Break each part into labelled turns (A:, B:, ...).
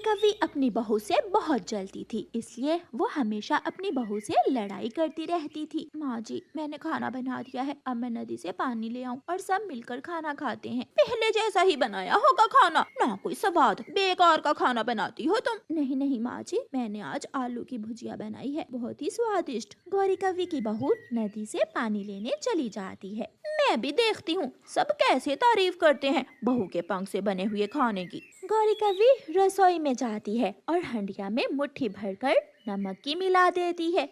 A: कव्वी अपनी बहू से बहुत जलती थी, इसलिए वो हमेशा अपनी बहू से लड़ाई करती रहती थी। माँ जी, मैंने खाना बना दिया है, अब मैं नदी से पानी ले आऊं और सब मिलकर खाना खाते हैं। पहले जैसा ही बनाया होगा खाना, ना कोई स्वाद, बेकार का खाना बनाती हो तुम। नहीं नहीं माँ जी, मैंने आज आलू की भुजिया बनाई है, बहुत ही स्वादिष्ट। गौरी कव्वी की बहू नदी से पानी लेने चली जाती है। मैं भी देखती हूँ सब कैसे तारीफ करते हैं बहू के पंख से बने हुए खाने की। गौरी कव्वी रसोई में जाती है और हंडिया में मुट्ठी भरकर नमक की मिला देती है।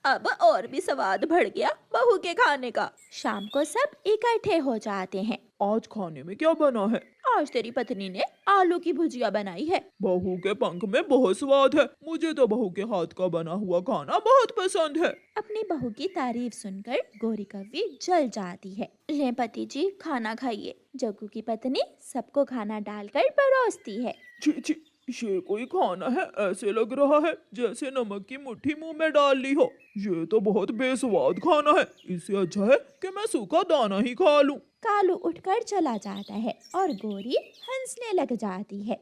A: अब और भी स्वाद बढ़ गया बहू के खाने का। शाम को सब इकट्ठे हो जाते हैं।
B: आज खाने में क्या बना है?
A: आज तेरी पत्नी ने आलू की भुजिया बनाई है।
B: बहू के पंख में बहुत स्वाद है। मुझे तो बहू के हाथ का बना हुआ खाना बहुत पसंद है।
A: अपनी बहू की तारीफ सुनकर गौरी कव्वी जल जाती है। ले पति जी, खाना खाइए। जग्गू की पत्नी सबको खाना डालकर परोसती है।
B: छी छी, ये कोई खाना है? ऐसे लग रहा है जैसे नमक की मुट्ठी मुंह में डाल ली हो। ये तो बहुत बेस्वाद खाना है। इससे अच्छा है कि मैं सूखा दाना ही खा लूं।
A: कालू उठकर चला जाता है और गौरी हंसने लग जाती है।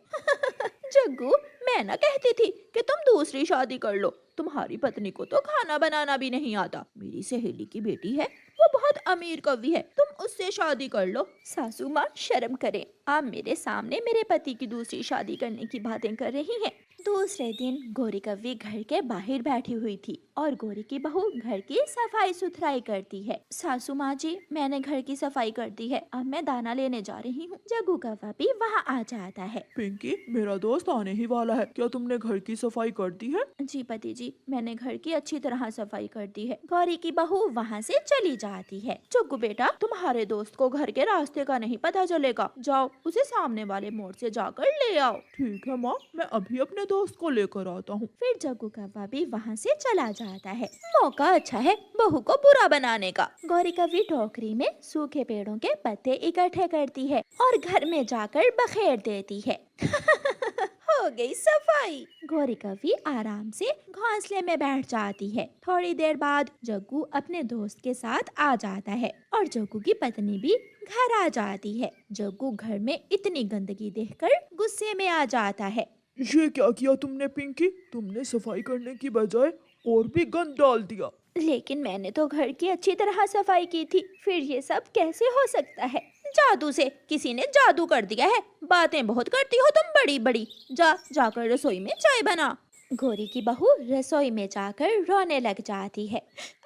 A: जग्गू, मैं ना कहती थी कि तुम दूसरी शादी कर लो। तुम्हारी पत्नी को तो खाना बनाना भी नहीं आता। मेरी सहेली की बेटी है, वो बहुत अमीर कवि है, तुम उससे शादी कर लो। सासू माँ शर्म करें, आप मेरे सामने मेरे पति की दूसरी शादी करने की बातें कर रही हैं। दूसरे दिन गौरी कव्वी घर के बाहर बैठी हुई थी और गौरी की बहू घर की सफाई सुथराई करती है। सासू माँ जी, मैंने घर की सफाई कर दी है, अब मैं दाना लेने जा रही हूँ। जग्गू कव्वा भी वहाँ आ जाता है।
B: पिंकी, मेरा दोस्त आने ही वाला है, क्या तुमने घर की सफाई कर दी है?
A: जी पति जी, मैंने घर की अच्छी तरह सफाई कर दी है। गौरी की बहू वहाँ से चली जाती है। जग्गू बेटा, तुम्हारे दोस्त को घर के रास्ते का नहीं पता चलेगा, जाओ उसे सामने वाले मोड़ से जाकर ले आओ।
B: ठीक है माँ, मैं अभी अपने दोस्त को लेकर आता हूँ।
A: फिर जग्गू कव्वा भी वहाँ से चला जाता है। मौका अच्छा है बहू को बुरा बनाने का। गौरी कव्वी टोकरी में सूखे पेड़ों के पत्ते इकट्ठे करती है और घर में जाकर बखेर देती है। हो गई सफाई। गौरी कव्वी आराम से घोंसले में बैठ जाती है। थोड़ी देर बाद जग्गू अपने दोस्त के साथ आ जाता है और जग्गू की पत्नी भी घर आ जाती है। जग्गू घर में इतनी गंदगी देखकर गुस्से में आ जाता है।
B: ये क्या किया तुमने पिंकी? तुमने सफाई करने की बजाय और भी गंद डाल दिया।
A: लेकिन मैंने तो घर की अच्छी तरह सफाई की थी, फिर ये सब कैसे हो सकता है? जादू से किसी ने जादू कर दिया है। बातें बहुत करती हो तुम बड़ी बड़ी। जाकर रसोई में चाय बना। गौरी की बहू रसोई में जाकर रोने लग जाती है।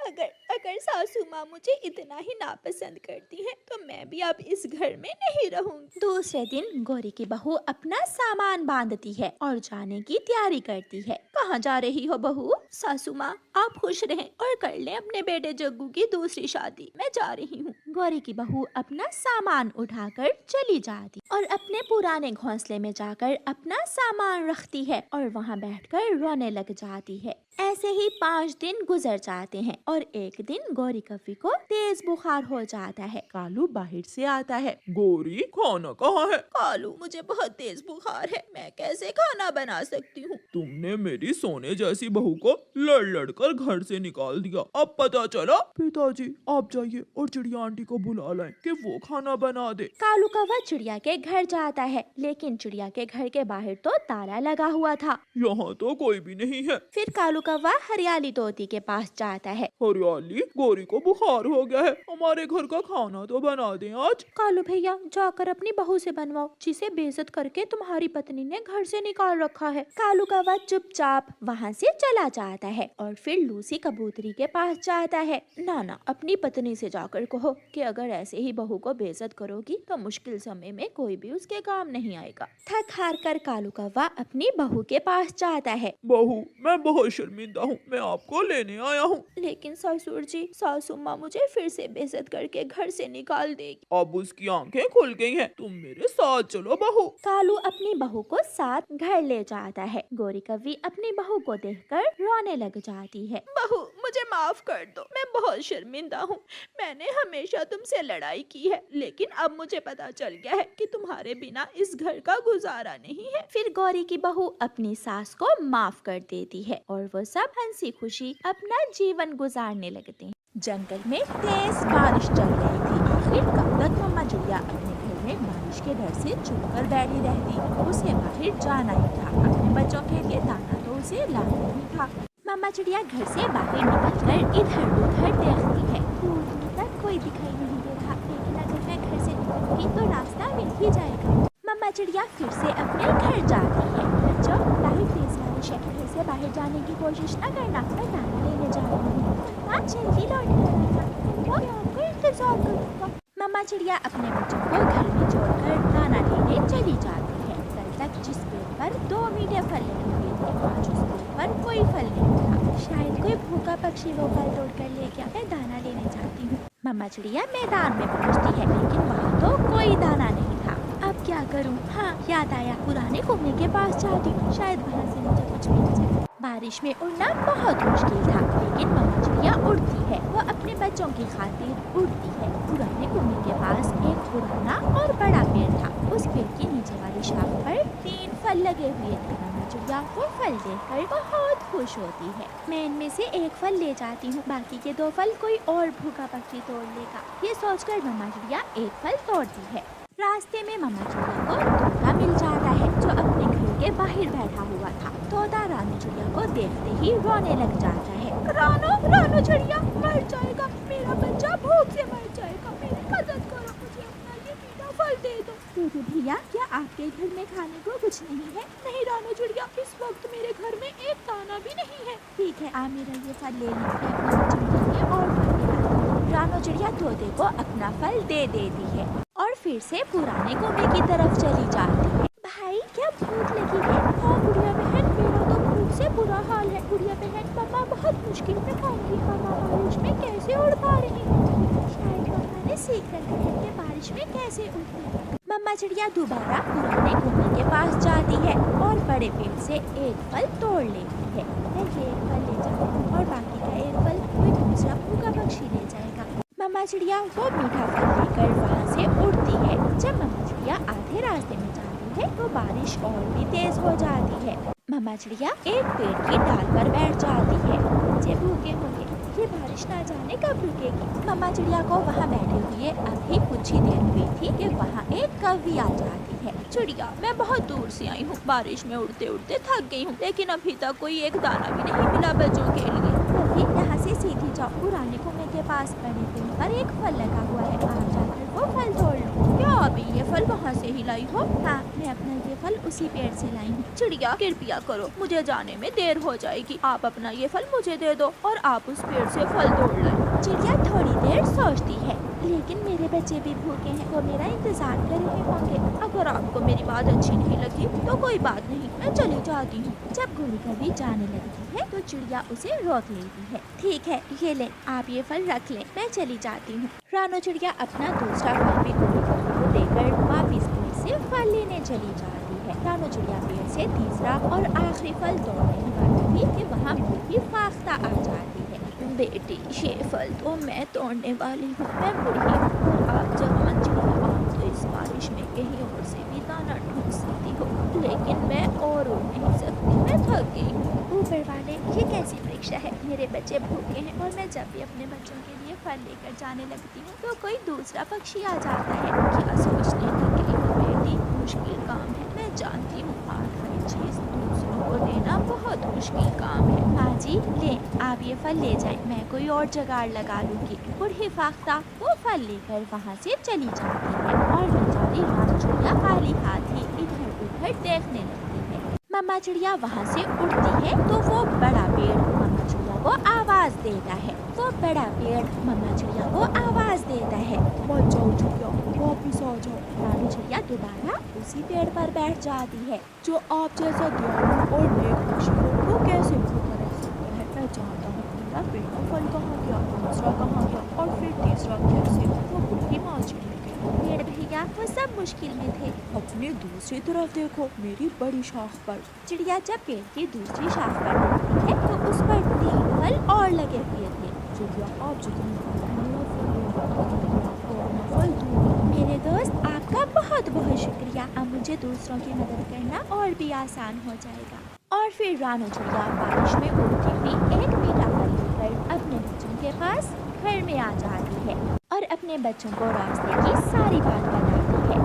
A: अगर अगर सासू माँ मुझे इतना ही नापसंद करती है तो मैं भी अब इस घर में नहीं रहूंगी। दूसरे दिन गौरी की बहू अपना सामान बांधती है और जाने की तैयारी करती है। कहाँ जा रही हो बहू? सासू माँ, आप खुश रहें और कर लें अपने बेटे जग्गू की दूसरी शादी। मैं जा रही हूँ। गौरी की बहू अपना सामान उठाकर चली जाती और अपने पुराने घोंसले में जाकर अपना सामान रखती है और वहाँ बैठकर रोने लग जाती है। ऐसे ही 5 दिन गुजर जाते हैं और एक दिन गौरी कव्वी को तेज बुखार हो जाता है।
B: कालू बाहर से आता है। गौरी, खाना कहाँ है?
A: कालू, मुझे बहुत तेज बुखार है, मैं कैसे खाना बना सकती हूँ?
B: तुमने मेरी सोने जैसी बहू को लड़ लड़ कर घर से निकाल दिया, अब पता चला? पिताजी, आप जाइए और चिड़िया आंटी को बुला लाएं कि वो खाना बना दे।
A: कालू कौवा चिड़िया के घर जाता है, लेकिन चिड़िया के घर के बाहर तो ताला लगा हुआ था।
B: यहाँ तो कोई भी नहीं है।
A: फिर कालू कौवा हरियाली तोती के पास जाता है।
B: हरियाली, गौरी को बुखार हो गया है, हमारे घर का खाना तो बना दें आज।
A: कालू भैया, जाकर अपनी बहू से बनवाओ, जिसे बेइज्जत करके तुम्हारी पत्नी ने घर से निकाल रखा है। कालू कौवा चुपचाप वहाँ से चला जाता है और फिर लूसी कबूतरी के पास जाता है। नाना, अपनी पत्नी से जाकर कहो कि अगर ऐसे ही बहू को बेइज्जत करोगी तो मुश्किल समय में कोई भी उसके काम नहीं आएगा। थक हार कर कालू कौवा अपनी बहू के पास जाता है।
B: बहू, मैं बहुत शर्मिंदा हूँ, मैं आपको लेने आया हूँ।
A: लेकिन ससुर जी, सासू माँ मुझे फिर से बेइज्जत करके घर से निकाल देगी।
B: अब उसकी आंखें खुल गई हैं, तुम मेरे साथ चलो बहू।
A: कालू अपनी बहू को साथ घर ले जाता है। गौरी कव्वी अपनी बहू को देखकर रोने लग जाती है। बहू, मुझे माफ कर दो, मैं बहुत शर्मिंदा हूँ। मैंने हमेशा तुमसे लड़ाई की है, लेकिन अब मुझे पता चल गया है कि तुम्हारे बिना इस घर का गुजारा नहीं है। फिर गौरी की बहू अपनी सास को माफ कर देती है और वो सब हंसी खुशी अपना जीवन गुजारने लगते हैं। जंगल में तेज बारिश चल रही थी। आखिर कब तक मम्मा चिड़िया अपने घर में बंद बारिश के डर से चुप कर बैठी रहती। उसे बाहर जाना ही था, अपने बच्चों के लिए दाना तो उसे लाना ही था। मम्मा चिड़िया घर से बाहर निकलकर इधर उधर देखती है। दूर दूर तक कोई दिखाई नहीं दे रहा, लेकिन अगर मैं घर से निकलूंगी तो रास्ता मिल ही जाएगा। मम्मा चिड़िया फिर से अपने घर जाती है। बच्चों, बाहर तेज बारिश है, घर से बाहर जाने की कोशिश न करना, मैं दाना लेने जा रही हूँ। मम्मा जल्दी लौट कर आना, मैं आपको इंतजार करूँगा। मम्मा चिड़िया अपने बच्चों को घर में छोड़कर दाना लेने चली जाती है। कल तक जिस पेड़ पर 2 मीठे फल लगे हुए थे, आज उस पेड़ पर कोई फल नहीं था। शायद कोई भूखा पक्षी वो फल तोड़ कर ले गया। मैं दाना लेने जाती हूँ। मम्मा चिड़िया मैदान में पहुँचती है, लेकिन वहाँ तो कोई दाना नहीं था। अब क्या करूँ? हाँ, याद आया, पुराने कुएं के पास जाती हूँ, शायद वहाँ से मुझे कुछ मिल जाए। बारिश में उड़ना बहुत मुश्किल था, लेकिन मम्मा चिड़िया उड़ती है। वो अपने बच्चों की खातिर उड़ती है। पुराने कुएं के पास एक पुराना और बड़ा पेड़ था। उस पेड़ की नीचे वाली शाख पर 3 फल लगे हुए थे। मम्मा चिड़िया वो फल देखकर बहुत खुश होती है। मैं इनमें से एक फल ले जाती हूँ, बाकी के 2 फल कोई और भूखा पक्षी तोड़ लेगा। ये सोचकर मम्मा चिड़िया एक फल तोड़ती है। रास्ते में मम्मा चिड़िया को तोता मिल जाता है, जो अपने घर के बाहर बैठा हुआ था। तोता रानू चिड़िया को देखते ही रोने लग जाता है। रानू चिड़िया मर जाएगा, मेरा बच्चा भूख से मर जाएगा, मेरी मदद करो, मुझे अपना ये मीठा फल दे दो। तोते भैया, क्या आपके घर में खाने को कुछ नहीं है? नहीं रानू चिड़िया, इस वक्त मेरे घर में एक दाना भी नहीं है। ठीक है, आप मेरा ये फल ले लीजिए, अपने बच्चों के लिए और फल ले लाती हूँ। रानू चिड़िया तोते को अपना फल दे देती है और फिर से पुराने कुएं की तरफ चली जाती है। भाई, क्या भूख लगी है? हाँ गुड़िया बहन, मेरा तो भूख से बुरा हाल है। गुड़िया बहन, मम्मा बहुत मुश्किल में खाऊंगी। मम्मा बारिश में कैसे उड़ पा रही है? शायद मम्मा ने सीख रखा है कि बारिश में कैसे उड़ती है। मम्मा चिड़िया दोबारा पुराने कुएं के पास जाती है और बड़े पेड़ से एक फल तोड़ लेती है। मैं ये एक फल ले जाती हूँ और बाकी का एक फल कोई दूसरा भूखा पक्षी ले जाएगा। मम्मा चिड़िया वो मीठा फल लेकर वहाँ से उड़ती है। जब मम्मा चिड़िया आधे रास्ते में जाती है तो बारिश और भी तेज हो जाती है। मम्मा चिड़िया एक पेड़ की डाल पर बैठ जाती है। बच्चे भूखे होंगे, ये बारिश ना जाने कब रुकेगी। मम्मा चिड़िया को वहाँ बैठे हुए अभी कुछ ही देर हुई थी कि वहाँ एक कौवी आ जाती है। चिड़िया, मैं बहुत दूर से आई हूँ, बारिश में उड़ते उड़ते थक गई हूँ, लेकिन अभी तक कोई एक दाना भी नहीं मिला बच्चों के लिए। कौवी, यहाँ से सीधी जाओ, पुराने कुएं के पास बड़े पेड़ पर एक फल लगा हुआ है, आप जाकर वो फल तोड़ लो। क्या अभी ये फल वहाँ से ही लाई हो? हाँ, मैं अपना ये फल उसी पेड़ से लाई हूँ। चिड़िया, कृपया करो, मुझे जाने में देर हो जाएगी, आप अपना ये फल मुझे दे दो और आप उस पेड़ से फल तोड़ लें। चिड़िया थोड़ी देर सोचती है, लेकिन मेरे बच्चे भी भूखे हैं, वो मेरा इंतजार कर रहे होंगे। अगर आपको मेरी बात अच्छी नहीं लगी तो कोई बात नहीं, मैं चली जाती हूँ। जब गोली कभी जाने लगती है तो चिड़िया उसे रोक लेती है। ठीक है, ये ले, आप ये फल रख लें, मैं चली जाती हूँ। रानू चिड़िया अपना दूसरा फल भी गोली को देकर वापिस पेड़ से फल लेने चली जाती है। रानू चिड़िया पेड़ से तीसरा और आखिरी फल तोड़ने ही वाली थी कि वहाँ बूढ़ी फाख्ता आ जाती है। बेटी, ये फल तो मैं तोड़ने वाली हूँ, मैं बूढ़ी हूँ और आप जवान चिड़िया, आप तो इस बारिश में कहीं और से भी दाना ढूंढ सकती हो, लेकिन मैं और उड़ नहीं सकती, मैं थक गई हूँ। ऊपर वाले, ये कैसी परीक्षा है? मेरे बच्चे भूखे हैं और मैं जब भी अपने बच्चों के लिए फल लेकर जाने लगती हूँ तो कोई दूसरा पक्षी आ जाता है। क्या सोचने लग गई हो बेटी, मुश्किल काम है, मैं जानती हूँ, आखिरी चीज दूसरों को देना बहुत मुश्किल काम है। हाँ जी, ले, आप ये फल ले जाएं, मैं कोई और जुगाड़ लगा लूंगी। बूढ़ी फाख्ता वो फल लेकर वहाँ से चली जाती है और बेचारी रानू चिड़िया खाली हाथ ही इधर उधर देखने लगती है। मम्मा चिड़िया वहाँ से उड़ती है तो वो बड़ा पेड़ मम्मा चिड़िया को आवाज देता है। वो बड़ा पेड़ मम्मा चिड़िया को आवाज देता है,
B: मत जाओ चिड़िया, वापिस आ जाओ।
A: रानू चिड़िया दोबारा उसी पेड़ पर बैठ जाती है।
B: जो आप जैसा दयालु और नेक पक्षी हो वो कैसे भूखा रह सकता है? मैं जानता हूँ मेरा पहला फल कहाँ गया, दूसरा कहाँ गया और फिर तीसरा कैसे? वो बूढ़ी माँ चिड़िया के
A: पेड़ भैया वो सब मुश्किल में थे।
B: अपनी दूसरी तरफ देखो, मेरी बड़ी शाख पर।
A: चिड़िया जब पेड़ की दूसरी शाख पर देखती है तो उस पर 3 फल और लगे हुए थे।
B: चिड़िया, आप जितनी मेरा फल ले लो, आपको अपना फल दूंगा।
A: मेरे दोस्त, आपका बहुत बहुत शुक्रिया। अब मुझे दूसरों की मदद करना और भी आसान हो जाएगा। और फिर रानू चिड़िया बारिश में उड़ती हुई एक मीठा फल लेकर अपने बच्चों के पास घर में आ जाती है और अपने बच्चों को रास्ते की सारी बात बताती है।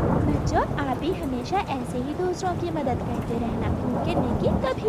A: बच्चों, आप भी हमेशा ऐसे ही दूसरों की मदद करते रहना। मुमकिन है कि कभी